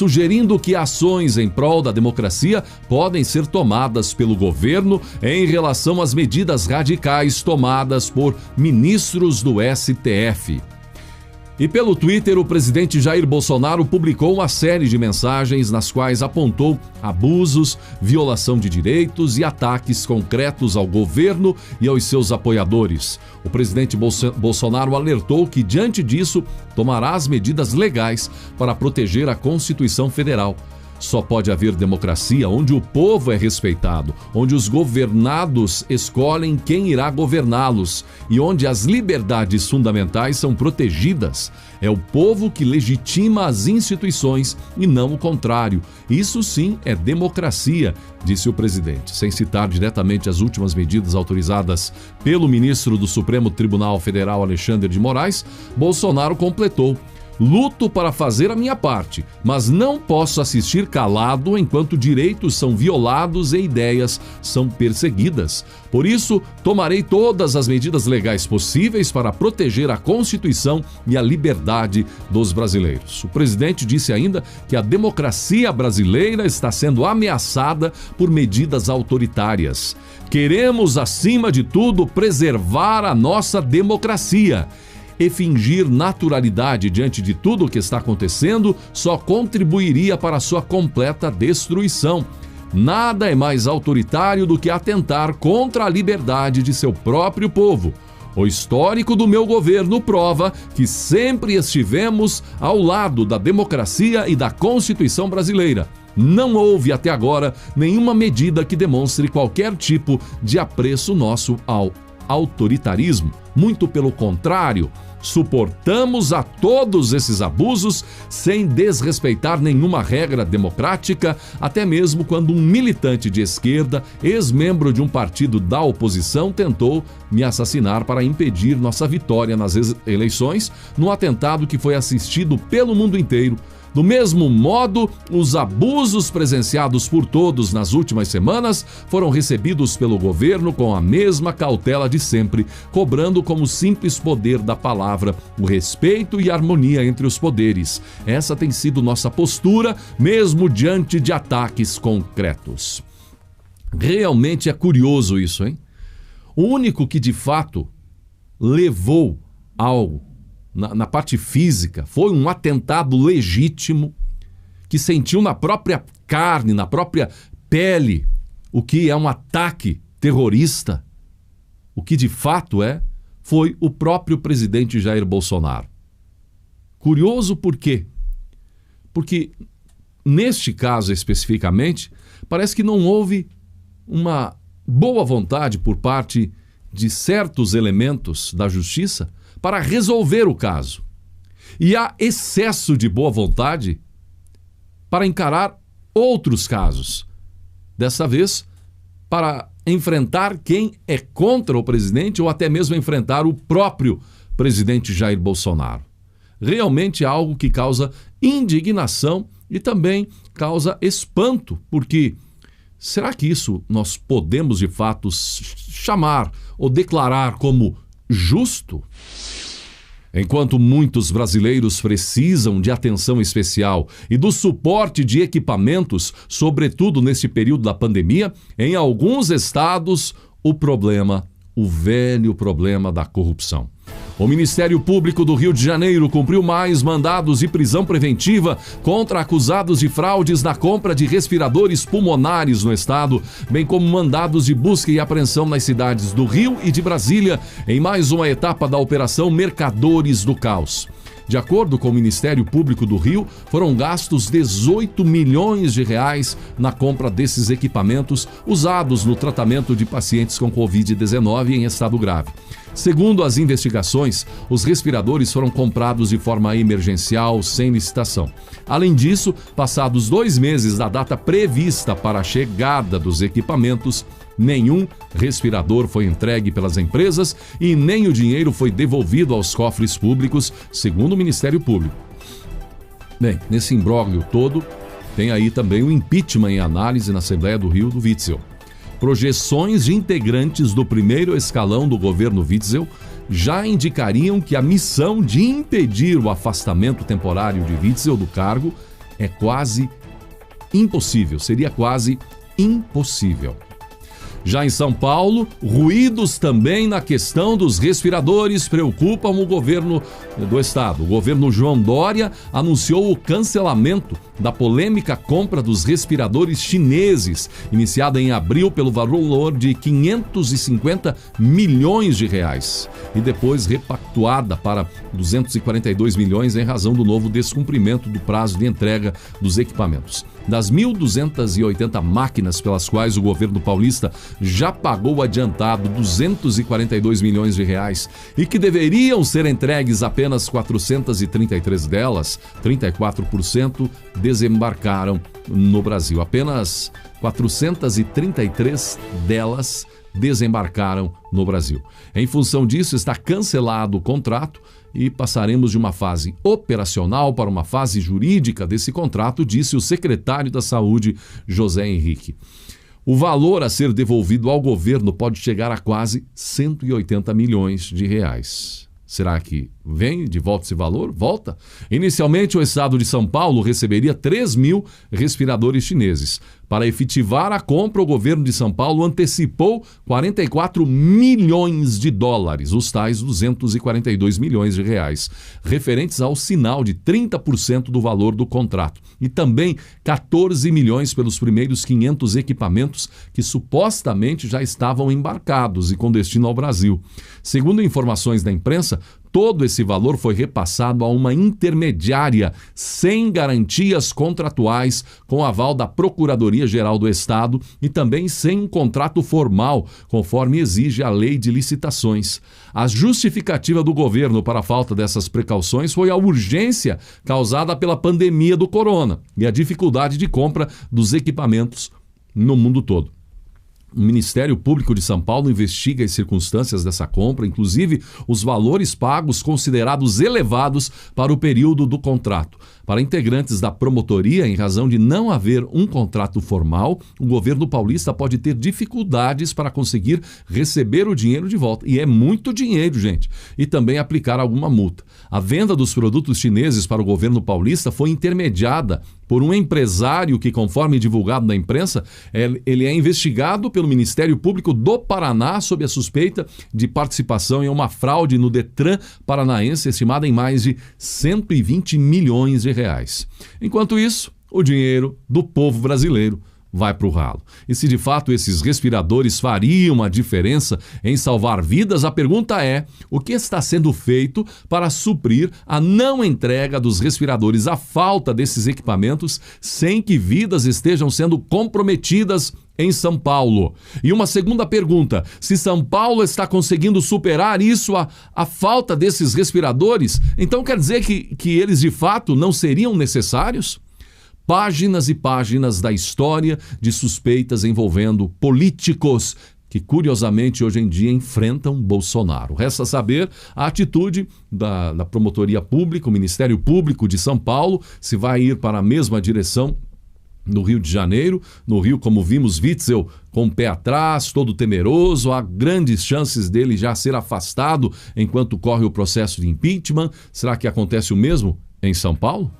sugerindo que ações em prol da democracia podem ser tomadas pelo governo em relação às medidas radicais tomadas por ministros do STF. E pelo Twitter, o presidente Jair Bolsonaro publicou uma série de mensagens nas quais apontou abusos, violação de direitos e ataques concretos ao governo e aos seus apoiadores. O presidente Bolsonaro alertou que, diante disso, tomará as medidas legais para proteger a Constituição Federal. Só pode haver democracia onde o povo é respeitado, onde os governados escolhem quem irá governá-los e onde as liberdades fundamentais são protegidas. É o povo que legitima as instituições e não o contrário. Isso sim é democracia, disse o presidente. Sem citar diretamente as últimas medidas autorizadas pelo ministro do Supremo Tribunal Federal, Alexandre de Moraes, Bolsonaro completou: luto para fazer a minha parte, mas não posso assistir calado enquanto direitos são violados e ideias são perseguidas. Por isso, tomarei todas as medidas legais possíveis para proteger a Constituição e a liberdade dos brasileiros. O presidente disse ainda que a democracia brasileira está sendo ameaçada por medidas autoritárias. Queremos, acima de tudo, preservar a nossa democracia. E fingir naturalidade diante de tudo o que está acontecendo só contribuiria para a sua completa destruição. Nada é mais autoritário do que atentar contra a liberdade de seu próprio povo. O histórico do meu governo prova que sempre estivemos ao lado da democracia e da Constituição brasileira. Não houve até agora nenhuma medida que demonstre qualquer tipo de apreço nosso ao autoritarismo. Muito pelo contrário, suportamos a todos esses abusos sem desrespeitar nenhuma regra democrática, até mesmo quando um militante de esquerda, ex-membro de um partido da oposição, tentou me assassinar para impedir nossa vitória nas eleições, num atentado que foi assistido pelo mundo inteiro. Do mesmo modo, os abusos presenciados por todos nas últimas semanas foram recebidos pelo governo com a mesma cautela de sempre, cobrando como simples poder da palavra o respeito e harmonia entre os poderes. Essa tem sido nossa postura, mesmo diante de ataques concretos. Realmente é curioso isso, hein? O único que de fato levou algo na parte física foi um atentado legítimo que sentiu na própria carne, na própria pele, o que é um ataque terrorista. O que de fato foi o próprio presidente Jair Bolsonaro. Curioso por quê? Porque neste caso especificamente, parece que não houve uma boa vontade por parte de certos elementos da justiça para resolver o caso. E há excesso de boa vontade para encarar outros casos. Dessa vez, para enfrentar quem é contra o presidente ou até mesmo enfrentar o próprio presidente Jair Bolsonaro. Realmente é algo que causa indignação e também causa espanto, porque será que isso nós podemos de fato chamar ou declarar como justo? Enquanto muitos brasileiros precisam de atenção especial e do suporte de equipamentos, sobretudo neste período da pandemia, em alguns estados, o velho problema da corrupção. O Ministério Público do Rio de Janeiro cumpriu mais mandados de prisão preventiva contra acusados de fraudes na compra de respiradores pulmonares no estado, bem como mandados de busca e apreensão nas cidades do Rio e de Brasília, em mais uma etapa da Operação Mercadores do Caos. De acordo com o Ministério Público do Rio, foram gastos 18 milhões de reais na compra desses equipamentos usados no tratamento de pacientes com Covid-19 em estado grave. Segundo as investigações, os respiradores foram comprados de forma emergencial, sem licitação. Além disso, passados 2 meses da data prevista para a chegada dos equipamentos, nenhum respirador foi entregue pelas empresas e nem o dinheiro foi devolvido aos cofres públicos, segundo o Ministério Público. Bem, nesse imbróglio todo, tem aí também o impeachment em análise na Assembleia do Rio do Witzel. Projeções de integrantes do primeiro escalão do governo Witzel já indicariam que a missão de impedir o afastamento temporário de Witzel do cargo é quase impossível, seria quase impossível. Já em São Paulo, ruídos também na questão dos respiradores preocupam o governo do estado. O governo João Dória anunciou o cancelamento da polêmica compra dos respiradores chineses, iniciada em abril pelo valor de 550 milhões de reais e depois repactuada para 242 milhões em razão do novo descumprimento do prazo de entrega dos equipamentos. Das 1.280 máquinas pelas quais o governo paulista já pagou adiantado 242 milhões de reais e que deveriam ser entregues apenas 433 delas, 34% desembarcaram no Brasil. Apenas 433 delas desembarcaram no Brasil. Em função disso, está cancelado o contrato e passaremos de uma fase operacional para uma fase jurídica desse contrato, disse o secretário da Saúde, José Henrique. O valor a ser devolvido ao governo pode chegar a quase 180 milhões de reais. Será que vem de volta esse valor? Volta? Inicialmente, o estado de São Paulo receberia 3 mil respiradores chineses. Para efetivar a compra, o governo de São Paulo antecipou 44 milhões de dólares, os tais 242 milhões de reais, referentes ao sinal de 30% do valor do contrato. E também 14 milhões pelos primeiros 500 equipamentos que supostamente já estavam embarcados e com destino ao Brasil. Segundo informações da imprensa, todo esse valor foi repassado a uma intermediária sem garantias contratuais, com aval da Procuradoria-Geral do Estado e também sem um contrato formal, conforme exige a Lei de Licitações. A justificativa do governo para a falta dessas precauções foi a urgência causada pela pandemia do corona e a dificuldade de compra dos equipamentos no mundo todo. O Ministério Público de São Paulo investiga as circunstâncias dessa compra, inclusive os valores pagos considerados elevados para o período do contrato. Para integrantes da promotoria, em razão de não haver um contrato formal, o governo paulista pode ter dificuldades para conseguir receber o dinheiro de volta. E é muito dinheiro, gente. E também aplicar alguma multa. A venda dos produtos chineses para o governo paulista foi intermediada por um empresário que, conforme divulgado na imprensa, ele é investigado pelo Ministério Público do Paraná sob a suspeita de participação em uma fraude no Detran paranaense estimada em mais de 120 milhões de reais. Enquanto isso, o dinheiro do povo brasileiro vai para o ralo. E se de fato esses respiradores fariam a diferença em salvar vidas, a pergunta é: o que está sendo feito para suprir a não entrega dos respiradores, a falta desses equipamentos, sem que vidas estejam sendo comprometidas em São Paulo? E uma segunda pergunta: se São Paulo está conseguindo superar isso, a falta desses respiradores, então quer dizer que eles de fato não seriam necessários? Páginas e páginas da história de suspeitas envolvendo políticos que, curiosamente, hoje em dia enfrentam Bolsonaro. Resta saber a atitude da Promotoria Pública, o Ministério Público de São Paulo, se vai ir para a mesma direção no Rio de Janeiro. No Rio, como vimos, Witzel com o pé atrás, todo temeroso, há grandes chances dele já ser afastado enquanto corre o processo de impeachment. Será que acontece o mesmo em São Paulo?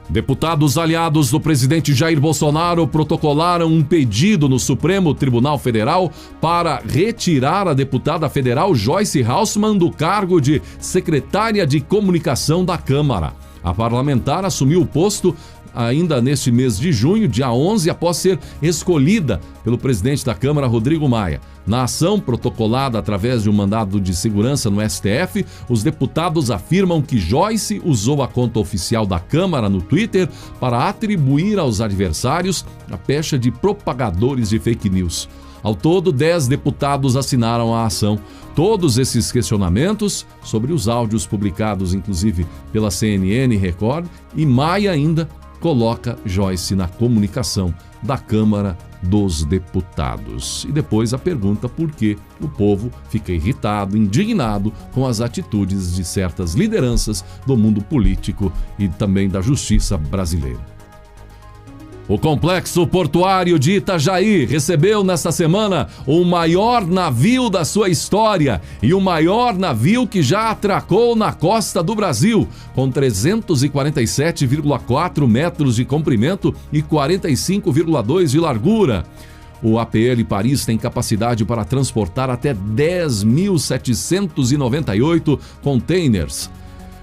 Deputados aliados do presidente Jair Bolsonaro protocolaram um pedido no Supremo Tribunal Federal para retirar a deputada federal Joyce Hausmann do cargo de secretária de comunicação da Câmara. A parlamentar assumiu o posto ainda neste mês de junho, dia 11, após ser escolhida pelo presidente da Câmara, Rodrigo Maia. Na ação protocolada através de um mandado de segurança no STF, os deputados afirmam que Joyce usou a conta oficial da Câmara no Twitter para atribuir aos adversários a pecha de propagadores de fake news. Ao todo, 10 deputados assinaram a ação. Todos esses questionamentos sobre os áudios publicados, inclusive pela CNN e Record, e Maia ainda coloca Joyce na comunicação da Câmara dos Deputados. E depois a pergunta por que o povo fica irritado, indignado com as atitudes de certas lideranças do mundo político e também da justiça brasileira. O Complexo Portuário de Itajaí recebeu nesta semana o maior navio da sua história e o maior navio que já atracou na costa do Brasil, com 347,4 metros de comprimento e 45,2 de largura. O APL Paris tem capacidade para transportar até 10.798 containers.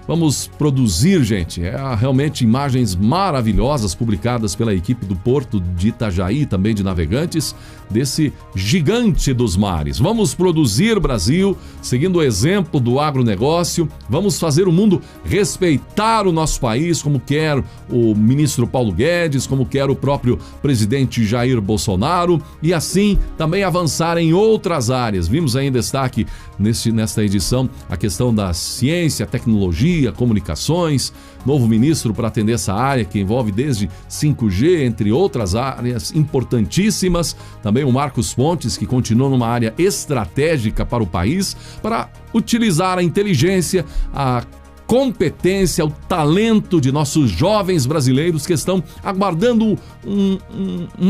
Vamos produzir, gente, realmente imagens maravilhosas publicadas pela equipe do Porto de Itajaí, também de Navegantes, desse gigante dos mares. Vamos produzir, Brasil, seguindo o exemplo do agronegócio. Vamos fazer o mundo respeitar o nosso país, como quer o ministro Paulo Guedes, como quer o próprio presidente Jair Bolsonaro, e assim também avançar em outras áreas. Vimos aí em destaque nesta edição a questão da ciência, tecnologia, comunicações, novo ministro para atender essa área que envolve desde 5G, entre outras áreas importantíssimas. Também o Marcos Pontes, que continua numa área estratégica para o país, para utilizar a inteligência, a competência, o talento de nossos jovens brasileiros que estão aguardando um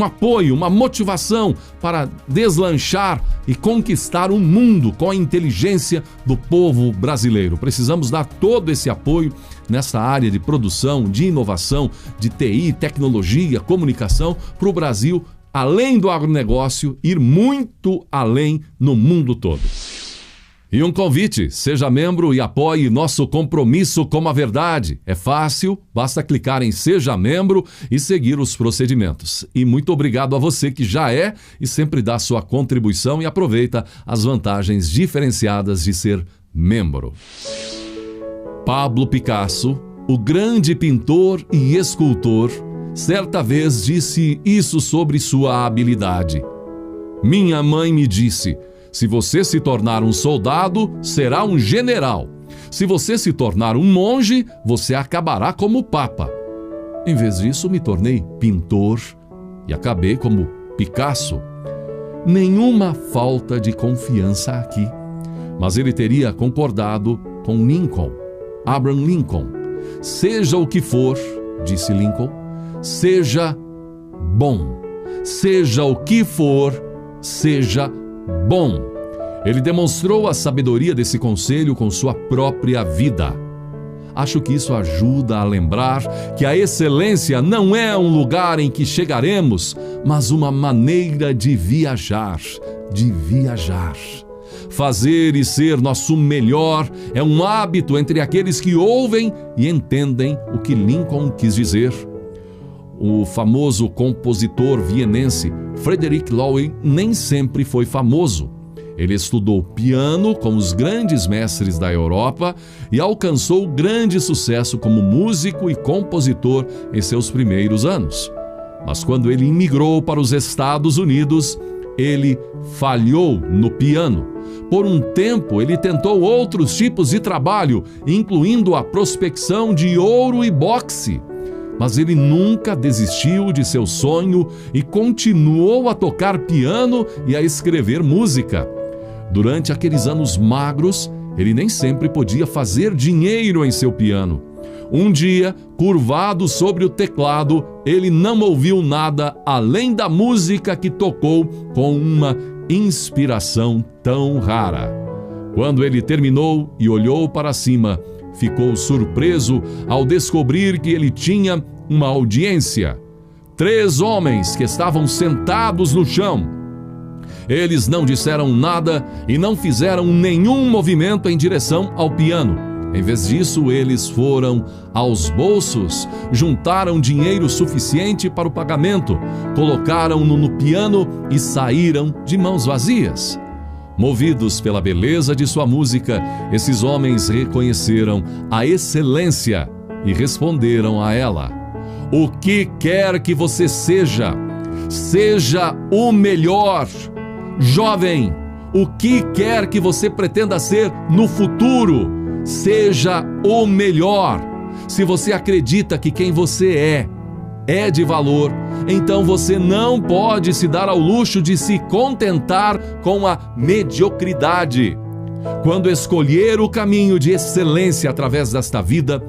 apoio, uma motivação para deslanchar e conquistar o mundo com a inteligência do povo brasileiro. Precisamos dar todo esse apoio nessa área de produção, de inovação, de TI, tecnologia, comunicação, para o Brasil, além do agronegócio, ir muito além no mundo todo. E um convite, seja membro e apoie nosso compromisso com a verdade. É fácil, basta clicar em Seja Membro e seguir os procedimentos. E muito obrigado a você que já é e sempre dá sua contribuição e aproveita as vantagens diferenciadas de ser membro. Pablo Picasso, o grande pintor e escultor, certa vez disse isso sobre sua habilidade. Minha mãe me disse: se você se tornar um soldado, será um general. Se você se tornar um monge, você acabará como papa. Em vez disso, me tornei pintor e acabei como Picasso. Nenhuma falta de confiança aqui. Mas ele teria concordado com Lincoln, Abraham Lincoln. Seja o que for, disse Lincoln, seja bom. Seja o que for, seja bom. Ele demonstrou a sabedoria desse conselho com sua própria vida. Acho que isso ajuda a lembrar que a excelência não é um lugar em que chegaremos, mas uma maneira de viajar, Fazer e ser nosso melhor é um hábito entre aqueles que ouvem e entendem o que Lincoln quis dizer. O famoso compositor vienense Frederick Loewe nem sempre foi famoso. Ele estudou piano com os grandes mestres da Europa e alcançou grande sucesso como músico e compositor em seus primeiros anos. Mas quando ele imigrou para os Estados Unidos, ele falhou no piano. Por um tempo, ele tentou outros tipos de trabalho, incluindo a prospecção de ouro e boxe. Mas ele nunca desistiu de seu sonho e continuou a tocar piano e a escrever música. Durante aqueles anos magros, ele nem sempre podia fazer dinheiro em seu piano. Um dia, curvado sobre o teclado, ele não ouviu nada além da música que tocou com uma inspiração tão rara. Quando ele terminou e olhou para cima, ficou surpreso ao descobrir que ele tinha uma audiência. 3 homens que estavam sentados no chão. Eles não disseram nada e não fizeram nenhum movimento em direção ao piano. Em vez disso, eles foram aos bolsos, juntaram dinheiro suficiente para o pagamento, colocaram-no no piano e saíram de mãos vazias. Movidos pela beleza de sua música, esses homens reconheceram a excelência e responderam a ela: o que quer que você seja, seja o melhor. Jovem, o que quer que você pretenda ser no futuro, seja o melhor. Se você acredita que quem você é de valor, então você não pode se dar ao luxo de se contentar com a mediocridade. Quando escolher o caminho de excelência através desta vida,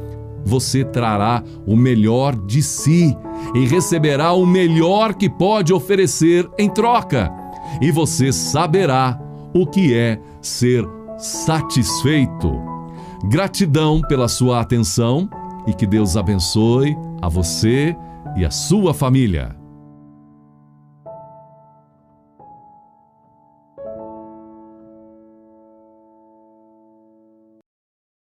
você trará o melhor de si e receberá o melhor que pode oferecer em troca. E você saberá o que é ser satisfeito. Gratidão pela sua atenção e que Deus abençoe a você e a sua família.